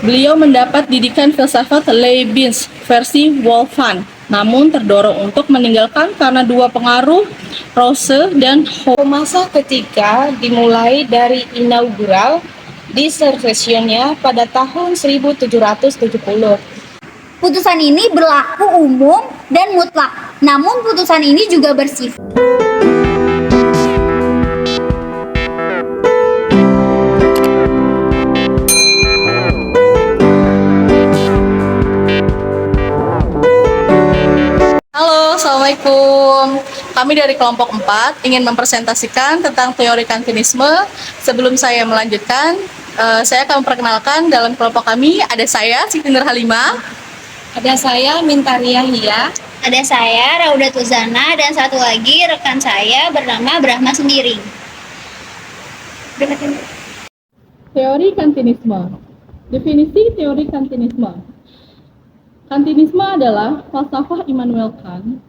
Beliau mendapat didikan filsafat Leibniz versi Wolfgang, namun terdorong untuk meninggalkan karena dua pengaruh, Rousseau dan Hobbes. Masa ketika dimulai dari inaugural dissertationnya pada tahun 1770. Putusan ini berlaku umum dan mutlak, namun putusan ini juga bersifat Halo, Assalamualaikum. Kami dari kelompok 4 ingin mempresentasikan tentang teori Kantianisme. Sebelum saya melanjutkan, saya akan memperkenalkan dalam kelompok kami ada saya, Siti Nurhalimah. Ada saya Mintaria Hia. ada saya Rauda Tuzana dan satu lagi rekan saya bernama Brahma Sembiring. Teori Kantianisme. Definisi teori Kantianisme. Kantianisme adalah falsafah Immanuel Kant,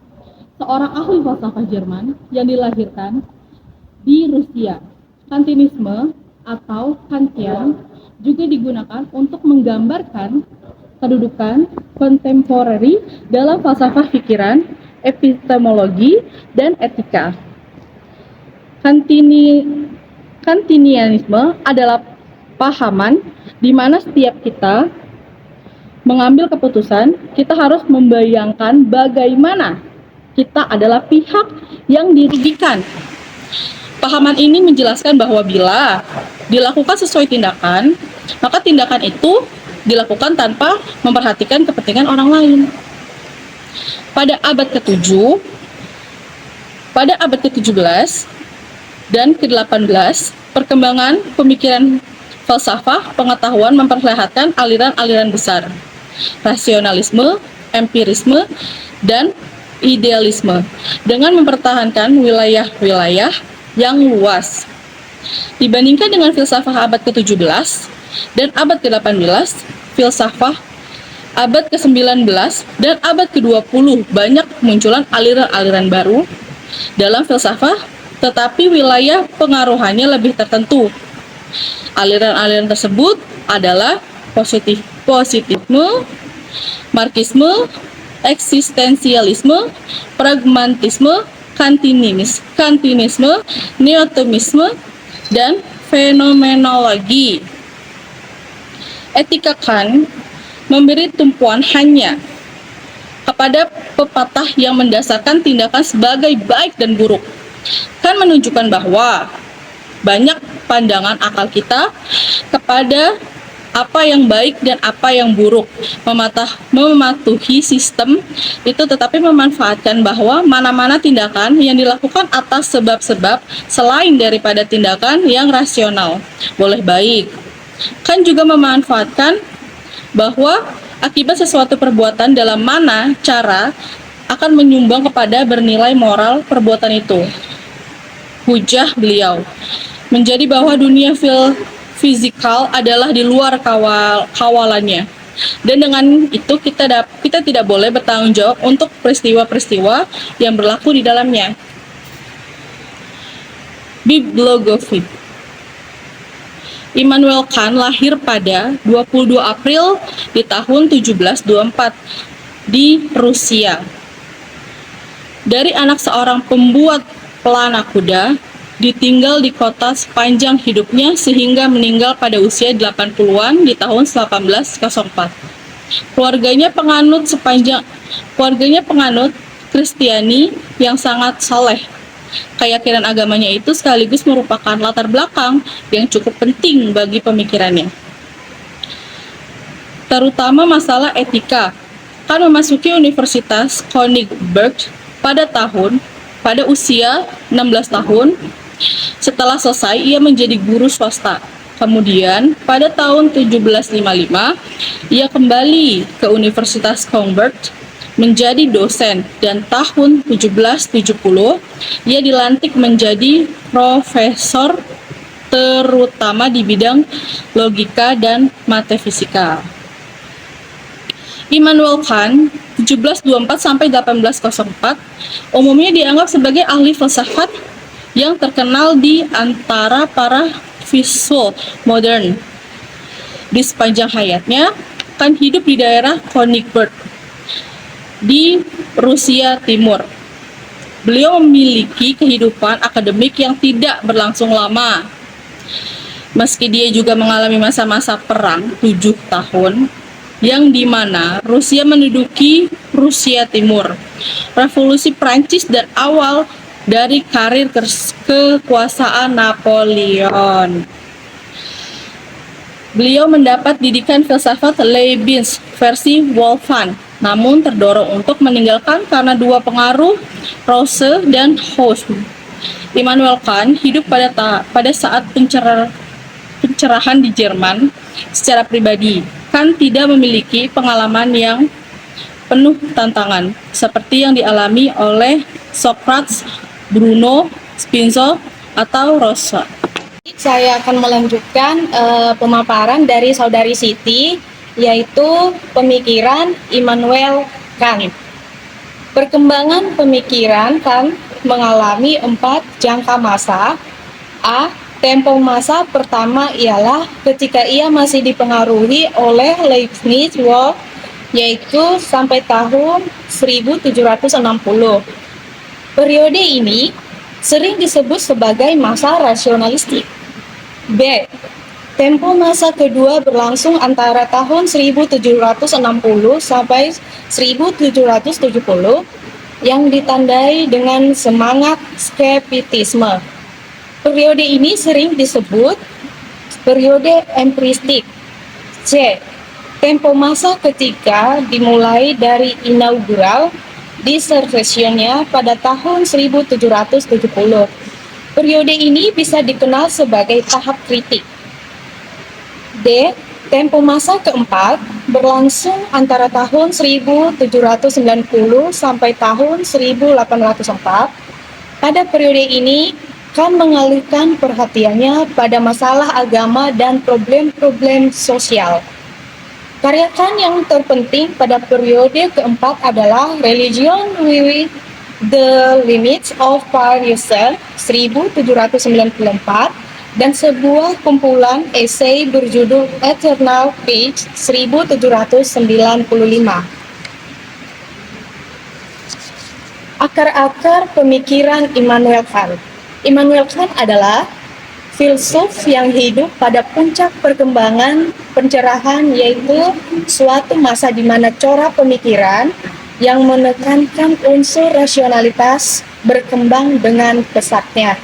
seorang ahli falsafah Jerman yang dilahirkan di Rusia. Kantianisme atau Kantian juga digunakan untuk menggambarkan kedudukan kontemporeri dalam falsafah pikiran, epistemologi, dan etika. Kantinianisme adalah pahaman di mana setiap kita mengambil keputusan, kita harus membayangkan bagaimana kita adalah pihak yang dirugikan. Pahaman ini menjelaskan bahwa bila dilakukan sesuai tindakan, maka tindakan itu dilakukan tanpa memperhatikan kepentingan orang lain. Pada abad ke-7, pada abad ke-17 dan ke-18, perkembangan pemikiran falsafah pengetahuan memperlihatkan aliran-aliran besar, rasionalisme, empirisme, dan idealisme, dengan mempertahankan wilayah-wilayah yang luas. Dibandingkan dengan filsafah abad ke-17 dan abad ke-18, filsafah abad ke-19 dan abad ke-20 banyak kemunculan aliran-aliran baru dalam filsafah, tetapi wilayah pengaruhannya lebih tertentu. Aliran-aliran tersebut adalah positifisme, marxisme, eksistensialisme, pragmatisme, kantianisme, neotomisme, dan fenomenologi. Etika Kant memberi tumpuan hanya kepada pepatah yang mendasarkan tindakan sebagai baik dan buruk. Kant menunjukkan bahwa banyak pandangan akal kita kepada apa yang baik dan apa yang buruk, mematuhi sistem itu, tetapi memanfaatkan bahwa mana-mana tindakan yang dilakukan atas sebab-sebab selain daripada tindakan yang rasional boleh baik. Kan juga memanfaatkan bahwa akibat sesuatu perbuatan dalam mana cara akan menyumbang kepada bernilai moral perbuatan itu. Hujah beliau menjadi bahwa dunia fisikal adalah di luar kawalannya, dan dengan itu kita tidak boleh bertanggung jawab untuk peristiwa-peristiwa yang berlaku di dalamnya. Bibliography. Immanuel Kant lahir pada 22 April di tahun 1724 di Rusia. Dari anak seorang pembuat pelana kuda, ditinggal di kota sepanjang hidupnya sehingga meninggal pada usia 80-an di tahun 1804. Keluarganya penganut Kristiani yang sangat saleh. Keyakinan agamanya itu sekaligus merupakan latar belakang yang cukup penting bagi pemikirannya, terutama masalah etika. Kan memasuki Universitas Königsberg pada usia 16 tahun. Setelah selesai, ia menjadi guru swasta. Kemudian, pada tahun 1755, ia kembali ke Universitas Königsberg menjadi dosen, dan tahun 1770 ia dilantik menjadi profesor terutama di bidang logika dan matematika. Immanuel Kant 1724 sampai 1804 umumnya dianggap sebagai ahli filsafat yang terkenal di antara para filsuf modern. Di sepanjang hayatnya, Kant hidup di daerah Königsberg di Rusia Timur. Beliau memiliki kehidupan akademik yang tidak berlangsung lama. Meski dia juga mengalami masa-masa perang 7 tahun, yang dimana Rusia menduduki Rusia Timur, Revolusi Prancis dan awal dari karir kekuasaan Napoleon. Beliau mendapat didikan filsafat Leibniz versi Wolfgang, namun terdorong untuk meninggalkan karena dua pengaruh Rousseau dan Husserl. Immanuel Kant hidup pada saat pencerahan di Jerman. Secara pribadi, Kant tidak memiliki pengalaman yang penuh tantangan seperti yang dialami oleh Socrates, Bruno, Spinoza, atau Rousseau. Saya akan melanjutkan pemaparan dari Saudari Siti, yaitu pemikiran Immanuel Kant. Perkembangan pemikiran Kant mengalami 4 jangka masa. A. Tempo masa pertama ialah ketika ia masih dipengaruhi oleh Leibniz, yaitu sampai tahun 1760. Periode ini sering disebut sebagai masa rasionalistik. B. Tempo masa kedua berlangsung antara tahun 1760 sampai 1770 yang ditandai dengan semangat skeptisme. Periode ini sering disebut periode empiristik. C. Tempo masa ketiga dimulai dari inaugural dissertationnya pada tahun 1770. Periode ini bisa dikenal sebagai tahap kritik. D. Tempo masa keempat berlangsung antara tahun 1790 sampai tahun 1804. Pada periode ini, Kant mengalihkan perhatiannya pada masalah agama dan problem-problem sosial. Karya Kant yang terpenting pada periode keempat adalah Religion with the Limits of Reason 1794 dan sebuah kumpulan esai berjudul Eternal Page 1795. Akar-akar pemikiran Immanuel Kant. Immanuel Kant adalah filsuf yang hidup pada puncak perkembangan pencerahan, yaitu suatu masa di mana corak pemikiran yang menekankan unsur rasionalitas berkembang dengan pesatnya.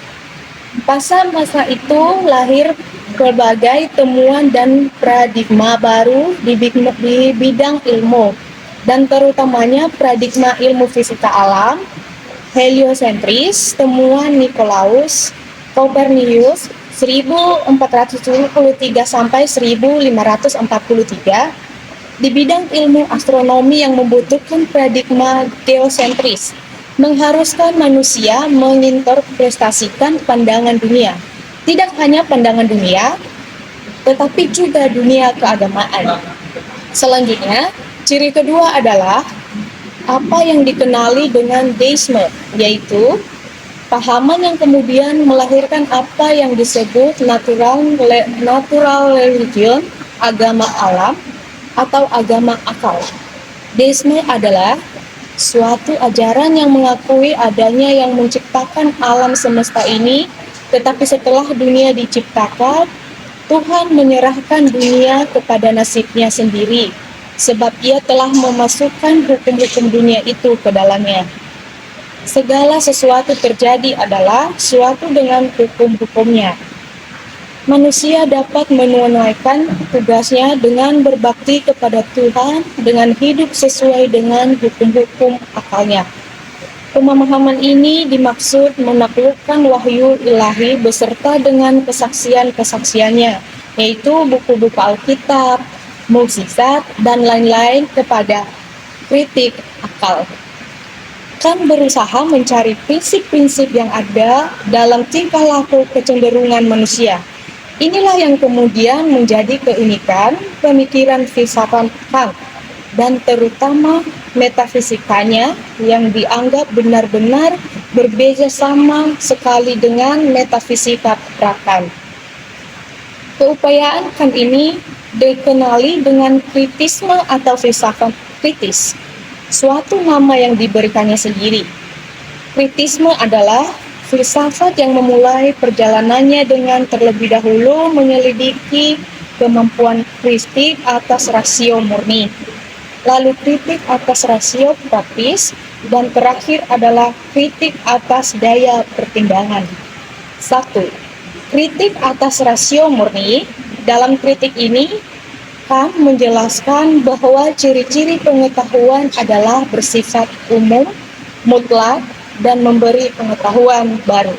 Pada masa itu lahir berbagai temuan dan paradigma baru di bidang ilmu, dan terutamanya paradigma ilmu fisika alam, heliosentris, temuan Nikolaus Copernicus 1473 sampai 1543 di bidang ilmu astronomi yang membutuhkan paradigma geosentris, mengharuskan manusia menginterpretasikan pandangan dunia, tidak hanya pandangan dunia, tetapi juga dunia keagamaan. Selanjutnya, ciri kedua adalah apa yang dikenali dengan deisme, yaitu pahaman yang kemudian melahirkan apa yang disebut natural religion, agama alam, atau agama akal. Deisme adalah suatu ajaran yang mengakui adanya yang menciptakan alam semesta ini, tetapi setelah dunia diciptakan, Tuhan menyerahkan dunia kepada nasibnya sendiri, sebab ia telah memasukkan hukum-hukum dunia itu ke dalamnya. Segala sesuatu terjadi adalah suatu dengan hukum-hukumnya. Manusia dapat menunaikan tugasnya dengan berbakti kepada Tuhan dengan hidup sesuai dengan hukum-hukum akalnya. Pemahaman ini dimaksud menaklukkan wahyu ilahi beserta dengan kesaksian-kesaksiannya, yaitu buku-buku Alkitab, mukjizat, dan lain-lain kepada kritik akal. Kant berusaha mencari prinsip-prinsip yang ada dalam tingkah laku kecenderungan manusia. Inilah yang kemudian menjadi keunikan pemikiran filsafat Kant, dan terutama metafisikanya yang dianggap benar-benar berbeda sama sekali dengan metafisika Kant. Keupayaan Kant ini dikenali dengan kritisme atau filsafat kritis, suatu nama yang diberikannya sendiri. Kritisme adalah filsafat yang memulai perjalanannya dengan terlebih dahulu menyelidiki kemampuan kritik atas rasio murni, lalu kritik atas rasio praktis, dan terakhir adalah kritik atas daya pertimbangan. 1. Kritik atas rasio murni. Dalam kritik ini, Kant menjelaskan bahwa ciri-ciri pengetahuan adalah bersifat umum, mutlak, dan memberi pengetahuan baru.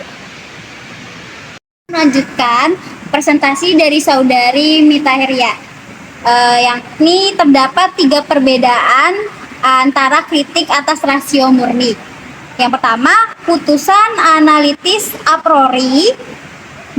Melanjutkan presentasi dari saudari Mita Heria, yakni terdapat 3 perbedaan antara kritik atas rasio murni. Yang pertama, putusan analitis a priori,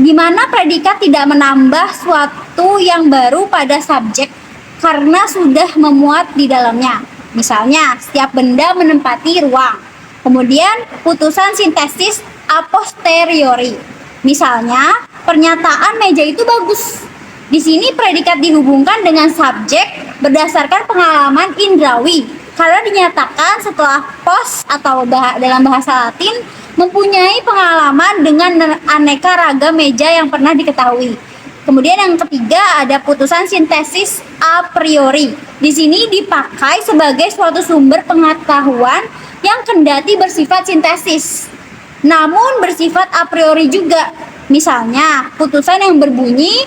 di mana predikat tidak menambah suatu yang baru pada subjek karena sudah memuat di dalamnya. Misalnya, setiap benda menempati ruang. Kemudian, putusan sintesis a posteriori. Misalnya, pernyataan meja itu bagus. Di sini predikat dihubungkan dengan subjek berdasarkan pengalaman indrawi, karena dinyatakan setelah pos atau dalam bahasa Latin mempunyai pengalaman dengan aneka ragam meja yang pernah diketahui. Kemudian yang ketiga ada putusan sintesis a priori. Di sini dipakai sebagai suatu sumber pengetahuan yang kendati bersifat sintesis, namun bersifat a priori juga. Misalnya, putusan yang berbunyi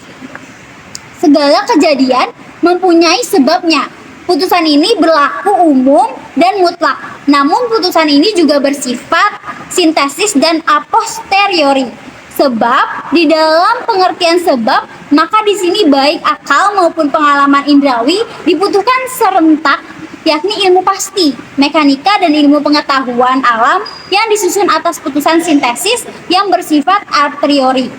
segala kejadian mempunyai sebabnya. Putusan ini berlaku umum dan mutlak, namun putusan ini juga bersifat sintesis dan a posteriori. Sebab di dalam pengertian sebab, maka di sini baik akal maupun pengalaman indrawi dibutuhkan serentak, yakni ilmu pasti, mekanika, dan ilmu pengetahuan alam yang disusun atas putusan sintesis yang bersifat a priori.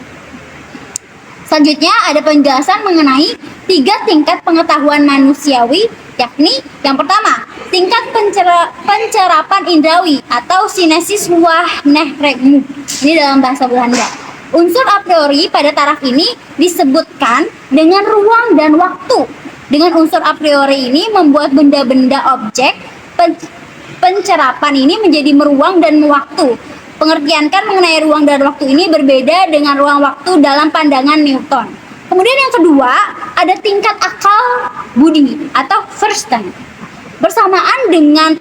Selanjutnya ada penjelasan mengenai 3 tingkat pengetahuan manusiawi, yakni yang pertama, tingkat pencerapan indrawi atau sinesis wahrnehming. Ini dalam bahasa Belanda. Unsur a priori pada taraf ini disebutkan dengan ruang dan waktu. Dengan unsur a priori ini membuat benda-benda objek pencerapan ini menjadi meruang dan mewaktu. Pengertian Kant mengenai ruang dan waktu ini berbeda dengan ruang waktu dalam pandangan Newton. Kemudian yang kedua, ada tingkat akal budi atau Verstand. Bersamaan dengan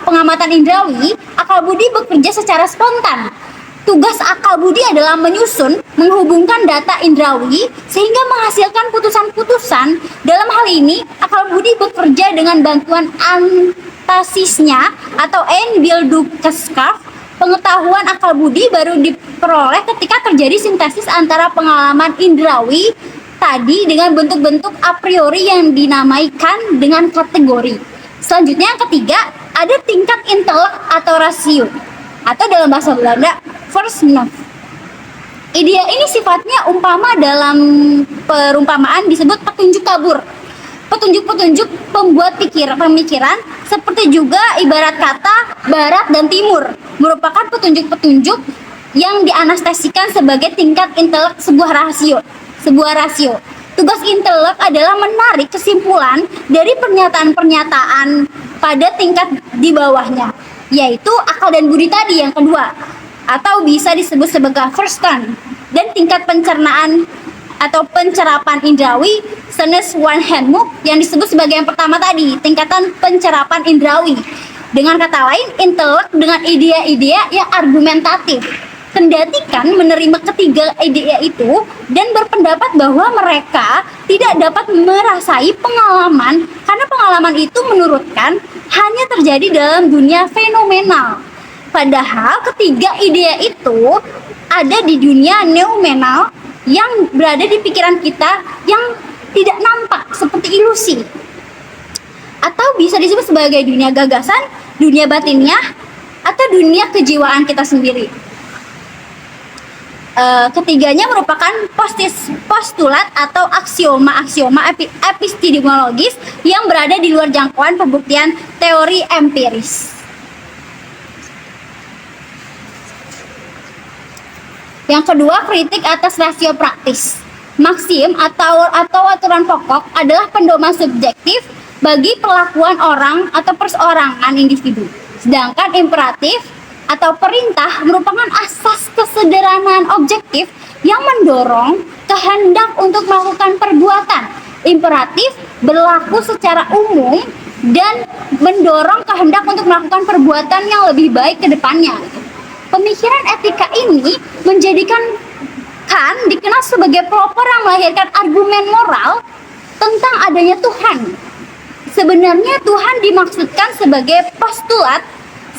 pengamatan indrawi, akal budi bekerja secara spontan. Tugas akal budi adalah menyusun, menghubungkan data indrawi sehingga menghasilkan putusan-putusan. Dalam hal ini, akal budi bekerja dengan bantuan antasisnya atau Einbildungskraft. Pengetahuan akal budi baru diperoleh ketika terjadi sintesis antara pengalaman indrawi tadi dengan bentuk-bentuk a priori yang dinamaikan dengan kategori. Selanjutnya yang ketiga, ada tingkat intelek atau rasio, atau dalam bahasa Belanda verstand. Idea ini sifatnya umpama, dalam perumpamaan disebut petunjuk kabur. Petunjuk-petunjuk pembuat pemikiran, seperti juga ibarat kata barat dan timur, merupakan petunjuk-petunjuk yang dianestesikan sebagai tingkat intelek sebuah rasio. Tugas intelek adalah menarik kesimpulan dari pernyataan-pernyataan pada tingkat di bawahnya, yaitu akal dan budi tadi yang kedua, atau bisa disebut sebagai verstand. Dan tingkat pencernaan atau pencerapan indrawi Sinus wahrnehming yang disebut sebagai yang pertama tadi, tingkatan pencerapan indrawi. Dengan kata lain, intelek dengan ide-ide yang argumentatif. Kendati Kant menerima ketiga ide itu dan berpendapat bahwa mereka tidak dapat merasai pengalaman karena pengalaman itu menurut Kant hanya terjadi dalam dunia fenomenal. Padahal ketiga ide itu ada di dunia noumenal yang berada di pikiran kita yang tidak nampak seperti ilusi, atau bisa disebut sebagai dunia gagasan, dunia batinnya, atau dunia kejiwaan kita sendiri. Ketiganya merupakan postulat atau aksioma epistemologis yang berada di luar jangkauan pembuktian teori empiris. Yang kedua, kritik atas rasio praktis. Maksim atau aturan pokok adalah pedoman subjektif bagi perlakuan orang atau perseorangan individu. Sedangkan imperatif atau perintah merupakan asas kesederhanaan objektif yang mendorong kehendak untuk melakukan perbuatan. Imperatif berlaku secara umum dan mendorong kehendak untuk melakukan perbuatan yang lebih baik ke depannya. Pemikiran etika ini menjadikan Kant dikenal sebagai pelopor yang melahirkan argumen moral tentang adanya Tuhan. Sebenarnya Tuhan dimaksudkan sebagai postulat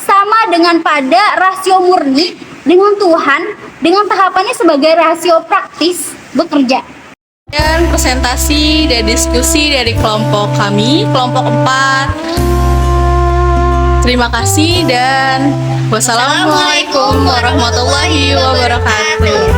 sama dengan pada rasio murni dengan Tuhan dengan tahapannya sebagai rasio praktis bekerja. Dan presentasi dan diskusi dari kelompok kami, kelompok 4. Terima kasih dan wassalamualaikum warahmatullahi wabarakatuh.